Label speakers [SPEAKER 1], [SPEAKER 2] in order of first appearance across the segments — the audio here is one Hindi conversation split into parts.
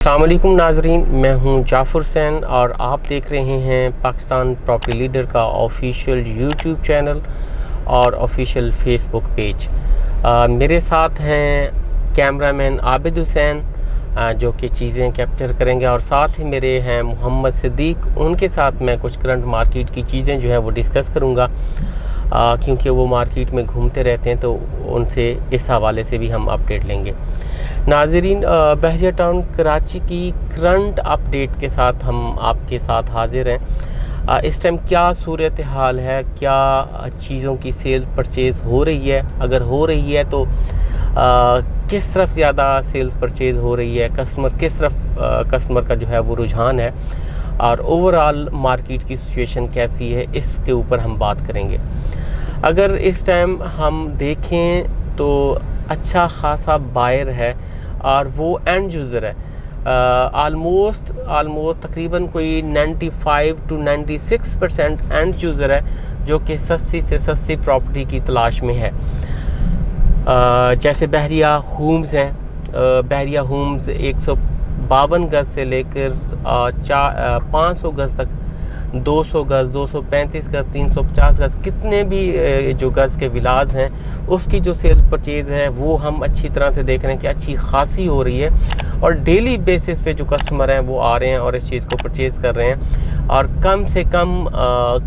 [SPEAKER 1] अस्सलाम वालेकुम नाजरीन, मैं हूं जाफ़र हुसैन और आप देख रहे हैं पाकिस्तान प्रॉपर्टी लीडर का ऑफिशियल यूट्यूब चैनल और ऑफिशियल फेसबुक पेज। मेरे साथ हैं कैमरामैन आबिद हुसैन जो कि चीज़ें कैप्चर करेंगे, और साथ ही मेरे हैं मोहम्मद सिद्दीक। उनके साथ मैं कुछ करंट मार्केट की चीज़ें जो है वो डिस्कस करूँगा, क्योंकि वो मार्केट में घूमते रहते हैं, तो उनसे इस हवाले से भी हम अपडेट लेंगे। नाजरीन, बहजिया टाउन कराची की करंट अपडेट के साथ हम आपके साथ हाजिर हैं। इस टाइम क्या सूरत हाल है, क्या चीज़ों की सेल परचेज़ हो रही है, अगर हो रही है तो किस तरफ ज़्यादा सेल्स परचेज़ हो रही है, कस्टमर किस तरफ कस्टमर का जो है वो रुझान है, और ओवरऑल मार्केट की सिचुएशन कैसी है, इसके ऊपर हम बात करेंगे। अगर इस टाइम हम देखें तो अच्छा खासा बायर है और वो एंड यूज़र है। आलमोस्ट तकरीबन कोई 95 to 96% एंड यूज़र है जो कि सस्ती से सस्ती प्रॉपर्टी की तलाश में है। जैसे बहरिया होम्स हैं, बहरिया होम्स 152 गज़ से लेकर 500 गज़ तक, 200 गज़, 235 गज़, 350 गज़, कितने भी जो गज़ के विलाज हैं उसकी जो सेल्स परचेज़ है वो हम अच्छी तरह से देख रहे हैं कि अच्छी खासी हो रही है, और डेली बेसिस पे जो कस्टमर हैं वो आ रहे हैं और इस चीज़ को परचेज़ कर रहे हैं, और कम से कम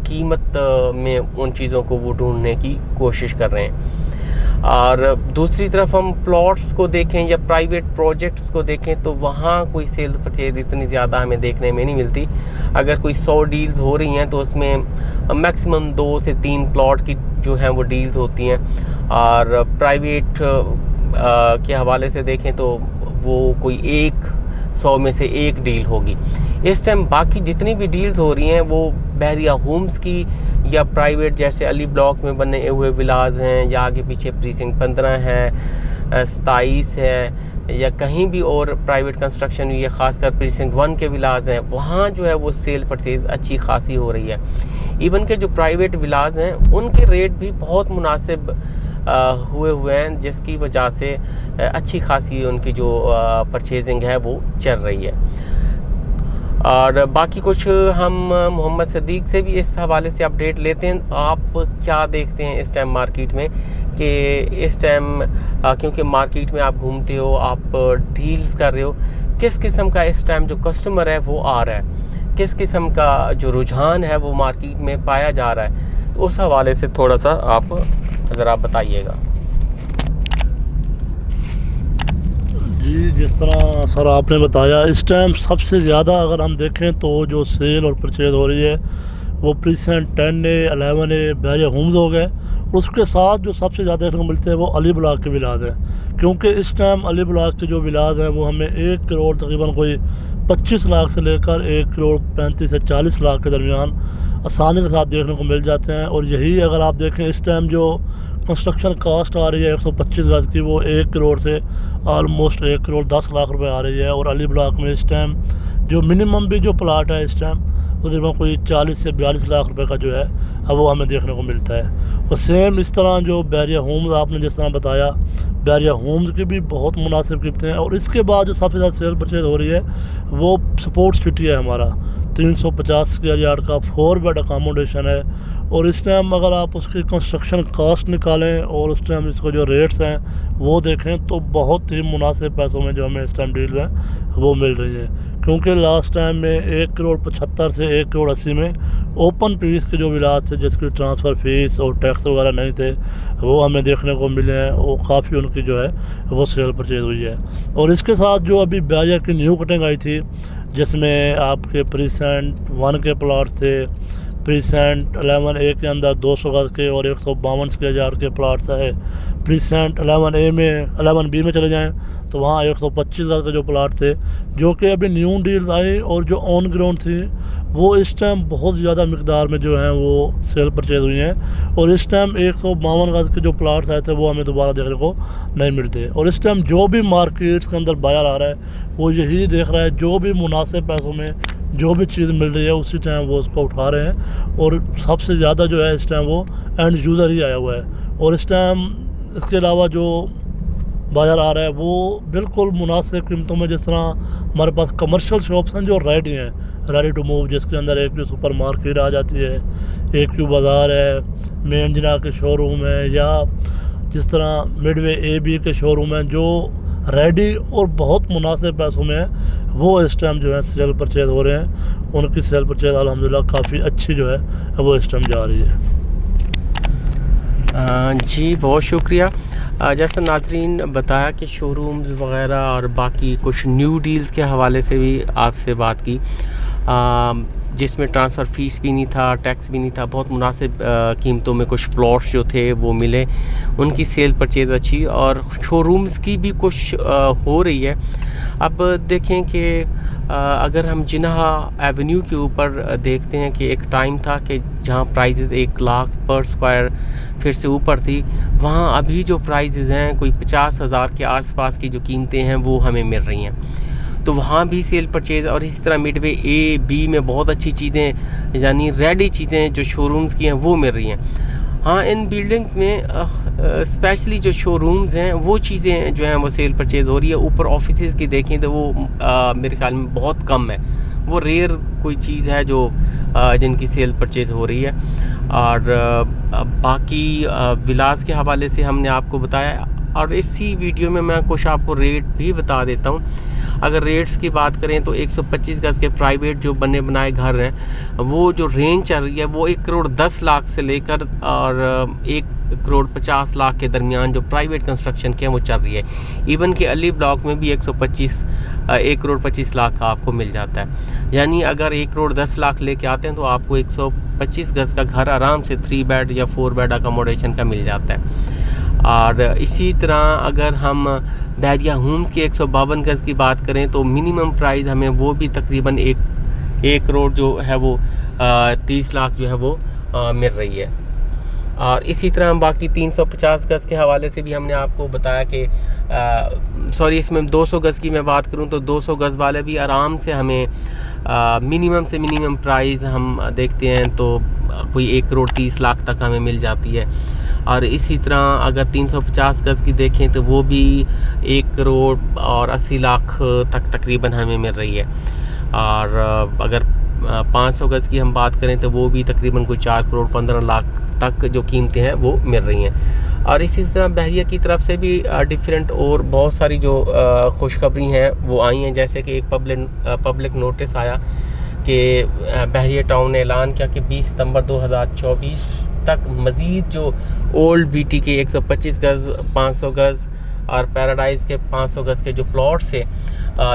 [SPEAKER 1] कीमत में उन चीज़ों को वो ढूंढने की कोशिश कर रहे हैं। और दूसरी तरफ हम प्लॉट्स को देखें या प्राइवेट प्रोजेक्ट्स को देखें तो वहाँ कोई सेल्स परचेज इतनी ज़्यादा हमें देखने में नहीं मिलती। अगर कोई 100 डील्स हो रही हैं तो उसमें मैक्सिमम 2 से 3 प्लॉट की जो हैं वो डील्स होती हैं, और प्राइवेट के हवाले से देखें तो वो कोई 100 में से 1 डील होगी। इस टाइम बाकी जितनी भी डील्स हो रही हैं वो बहरिया होम्स की या प्राइवेट, जैसे अली ब्लॉक में बने हुए विलाज हैं, या आगे पीछे प्रीसिंक्ट 15 है, 27 है, या कहीं भी और प्राइवेट कंस्ट्रक्शन हुई है, ख़ासकर प्रीसिंक्ट 1 के विलाज हैं, वहाँ जो है वो सेल परचेज़ अच्छी खासी हो रही है। इवन के जो प्राइवेट विलाज हैं उनके रेट भी बहुत मुनासिब हुए हैं, जिसकी वजह से अच्छी खासी उनकी जो परचेजिंग है वो चल रही है। और बाकी कुछ हम मोहम्मद सिद्दीक से भी इस हवाले से अपडेट लेते हैं। आप क्या देखते हैं इस टाइम मार्केट में, कि इस टाइम क्योंकि मार्केट में आप घूमते हो, आप डील्स कर रहे हो, किस किस्म का इस टाइम जो कस्टमर है वो आ रहा है, किस किस्म का जो रुझान है वो मार्केट में पाया जा रहा है, तो उस हवाले से थोड़ा सा आप अगर आप बताइएगा।
[SPEAKER 2] जी, जिस तरह सर आपने बताया, इस टाइम सबसे ज़्यादा अगर हम देखें तो जो सेल और परचेज़ हो रही है वो प्रीसेंट 10A 11A बहरिया होम्स हो गए, और उसके साथ जो सबसे ज़्यादा देखने को मिलते हैं वो अली ब्लॉक के विलाज हैं। क्योंकि इस टाइम अली ब्लॉक के जो विलाज हैं वो हमें 1 करोड़ तकरीबन कोई 25 लाख से लेकर 1 करोड़ 35 से 40 लाख के दरमियान आसानी के साथ देखने को मिल जाते हैं। और यही अगर आप देखें इस टाइम जो कंस्ट्रक्शन कास्ट आ रही है 125 गज़ की, वो 1 करोड़ से ऑलमोस्ट 1 करोड़ 10 लाख रुपए आ रही है। और अली ब्लॉक में इस टाइम जो मिनिमम भी जो प्लाट है इस टाइम वो तकरीबन कोई 40 से 42 लाख रुपए का जो है अब वो हमें देखने को मिलता है। और सेम इस तरह जो बहरिया होम्स आपने जिस तरह बताया, बहरिया होम्स की भी बहुत मुनासिब कीमतें हैं। और इसके बाद जो सबसे ज़्यादा सेल परचेज हो रही है वो स्पोर्ट्स सिटी है हमारा, 350 स्क्वायर यार्ड का 4 बेड अकामोडेशन है। और इस टाइम अगर आप उसकी कंस्ट्रक्शन कास्ट निकालें और उस टाइम इसको जो रेट्स हैं वो देखें तो बहुत ही मुनासिब पैसों में जो हमें इस टाइम डील हैं वो मिल रही है। क्योंकि लास्ट टाइम में 1 करोड़ 75 से 1 करोड़ 80 में ओपन पीस के जो विलाज थे जिसकी ट्रांसफ़र फीस और टैक्स वगैरह नहीं थे वो हमें देखने को मिले हैं, वो काफ़ी उनकी जो है वो सेल परचेज हुई है। और इसके साथ जो अभी बहरिया की न्यू कटिंग आई थी जिसमें आपके प्रीसेंट 1 के प्लाट थे, प्रीसेंट 11A के अंदर 200 गज़ के और 152 स्क्वायर यार्ड के प्लाट्स है। प्रीसेंट 11A में 11B में चले जाएं तो वहाँ 125 गज़ के जो प्लाट थे जो कि अभी न्यू डील्स आई और जो ऑन ग्राउंड थी वो इस टाइम बहुत ज़्यादा मकदार में जो हैं वो सेल परचेज हुई हैं। और इस टाइम 152 गज़ के जो प्लाट्स आए थे वो हमें दोबारा देखने को नहीं मिलते। और इस टाइम जो भी मार्केट्स के अंदर बायर आ रहा है वो यही देख रहा है जो भी मुनासिब पैसों में जो भी चीज़ मिल रही है उसी टाइम वो उसको उठा रहे हैं। और सबसे ज़्यादा जो है इस टाइम वो एंड यूज़र ही आया हुआ है। और इस टाइम इसके अलावा जो बाज़ार आ रहा है वो बिल्कुल मुनासिब कीमतों में। जिस तरह हमारे पास कमर्शियल शॉप्स हैं जो रेडी हैं, रेडी टू मूव, जिसके अंदर एक क्यू सुपर मार्केट आ जाती है, एक क्यू बाज़ार है, मेन जिना के शोरूम है, या जिस तरह मिडवे AB के शोरूम हैं जो रेडी और बहुत मुनासिब पैसों में है, वो इस टाइम जो है सेल परचेज हो रहे हैं। उनकी सेल परचेज अल्हम्दुलिल्लाह काफ़ी अच्छी जो है वो इस टाइम जा रही है।
[SPEAKER 1] जी बहुत शुक्रिया। जैसा नाज़रीन बताया कि शोरूम्स वग़ैरह और बाकी कुछ न्यू डील्स के हवाले से भी आपसे बात की, जिसमें ट्रांसफ़र फ़ीस भी नहीं था, टैक्स भी नहीं था, बहुत मुनासिब कीमतों में कुछ प्लॉट्स जो थे वो मिले, उनकी सेल परचेज़ अच्छी, और शोरूम्स की भी कुछ हो रही है। अब देखें कि अगर हम जिन्ना एवेन्यू के ऊपर देखते हैं कि एक टाइम था कि जहां प्राइसेस 1 लाख पर स्क्वायर फिर से ऊपर थी, वहां अभी जो प्राइसेस हैं कोई 50,000 के आसपास की जो कीमतें हैं वो हमें मिल रही हैं। तो वहाँ भी सेल परचेज़, और इसी तरह मिडवे AB में बहुत अच्छी चीज़ें यानी रेडी चीज़ें जो शोरूम्स की हैं वो मिल रही हैं। हाँ, इन बिल्डिंग्स में स्पेशली जो शोरूम्स हैं वो चीज़ें जो हैं वो सेल परचेज़ हो रही है। ऊपर ऑफिसेज़ की देखें तो वो मेरे ख्याल में बहुत कम है, वो रेयर कोई चीज़ है जो जिनकी सेल परचेज़ हो रही है। और बाकी विलास के हवाले से हमने आपको बताया, और इसी वीडियो में मैं कुछ आपको रेट भी बता देता हूँ। अगर रेट्स की बात करें तो 125 गज़ के प्राइवेट जो बने बनाए घर हैं वो जो रेंज चल रही है वो 1 करोड़ 10 लाख से लेकर और 1 करोड़ 50 लाख के दरमियान जो प्राइवेट कंस्ट्रक्शन के हैं वो चल रही है। इवन के अली ब्लॉक में भी 1 करोड़ 25 लाख का आपको मिल जाता है। यानी अगर 1 करोड़ 10 लाख लेके आते हैं तो आपको 125 गज़ का घर आराम से 3 बेड या 4 बेड अकोमोडेशन का मिल जाता है। और इसी तरह अगर हम बहरिया होम्स की 152 गज़ की बात करें तो मिनिमम प्राइस हमें वो भी तकरीबन 1 करोड़ जो है वो 30 लाख जो है वो मिल रही है। और इसी तरह हम बाकी 350 गज़ के हवाले से भी हमने आपको बताया कि इसमें 200 गज़ की मैं बात करूं तो 200 गज़ वाले भी आराम से हमें मिनिमम से मिनिमम प्राइस हम देखते हैं तो कोई 1 करोड़ 30 लाख तक हमें मिल जाती है। और इसी तरह अगर 350 गज़ की देखें तो वो भी 1 करोड़ और 80 लाख तक तकरीबन हमें मिल रही है। और अगर 500 गज़ की हम बात करें तो वो भी तकरीबन कोई 4 करोड़ 15 लाख तक जो कीमतें हैं वो मिल रही हैं। और इसी तरह बहरिया की तरफ से भी डिफरेंट और बहुत सारी जो खुशखबरी हैं वो आई हैं। जैसे कि एक पब्लिक नोटिस आया कि बहरिया टाउन ने ऐलान किया कि 20 सितंबर 2024 तक मज़ीद जो ओल्ड BT के 125 गज़ 500 गज़ और पैराडाइज़ के 500 गज़ के जो प्लॉट्स थे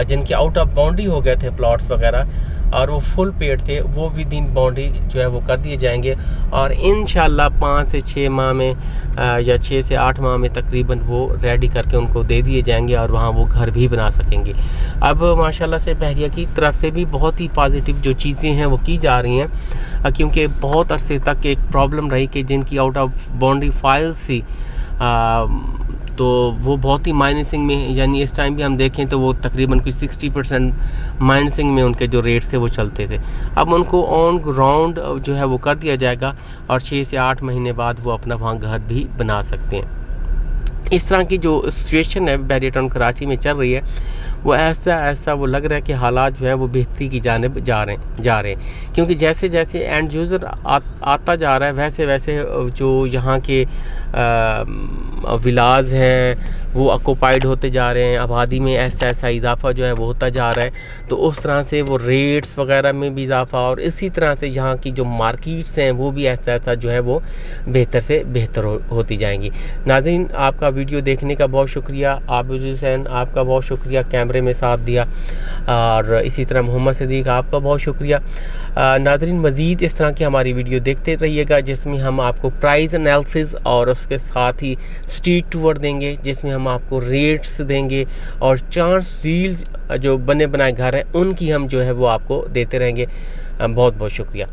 [SPEAKER 1] जिनके आउट ऑफ बाउंड्री हो गए थे प्लॉट्स वगैरह और वो फुल पेड थे, वो विद इन बाउंड्री जो है वो कर दिए जाएंगे। और इंशाल्लाह 5 से 6 माह में या 6 से 8 माह में तकरीबन वो रेडी करके उनको दे दिए जाएंगे और वहाँ वो घर भी बना सकेंगे। अब माशाल्लाह से बहरिया की तरफ से भी बहुत ही पॉजिटिव जो चीज़ें हैं वो की जा रही हैं, क्योंकि बहुत अरसे तक एक प्रॉब्लम रही कि जिनकी आउट ऑफ बाउंड्री फाइल्स थी तो वो बहुत ही माइनसिंग में, यानी इस टाइम भी हम देखें तो वो तकरीबन कुछ 60% माइनसिंग में उनके जो रेट्स थे वो चलते थे। अब उनको ऑन ग्राउंड जो है वो कर दिया जाएगा और 6 से 8 महीने बाद वो अपना वहाँ घर भी बना सकते हैं। इस तरह की जो सिचुएशन है बहरिया टाउन कराची में चल रही है वो ऐसा वो लग रहा है कि हालात जो है वो बेहतरी की जानिब जा रहे हैं, क्योंकि जैसे जैसे एंड यूज़र आता जा रहा है वैसे वैसे जो यहाँ के विलाज हैं वो ऑक्यूपाइड होते जा रहे हैं, आबादी में ऐसा इजाफा जो है वो होता जा रहा है, तो उस तरह से वो रेट्स वगैरह में भी इजाफा और इसी तरह से यहाँ की जो मार्केट्स हैं वो भी ऐसा जो है वो बेहतर से बेहतर होती जाएंगी। नाज़रीन, आपका वीडियो देखने का बहुत शुक्रिया। आबिद हुसैन आपका बहुत शुक्रिया, कैमरे में साथ दिया। और इसी तरह मोहम्मद सिद्दीक आपका बहुत शुक्रिया। नाज़रीन, मज़ीद इस तरह की हमारी वीडियो देखते रहिएगा जिसमें हम आपको प्राइस एनालिसिस और उसके साथ ही स्ट्रीट टूर देंगे, जिसमें हम आपको रेट्स देंगे और चांस डील्स जो बने बनाए घर हैं उनकी हम जो है वो आपको देते रहेंगे। बहुत बहुत शुक्रिया।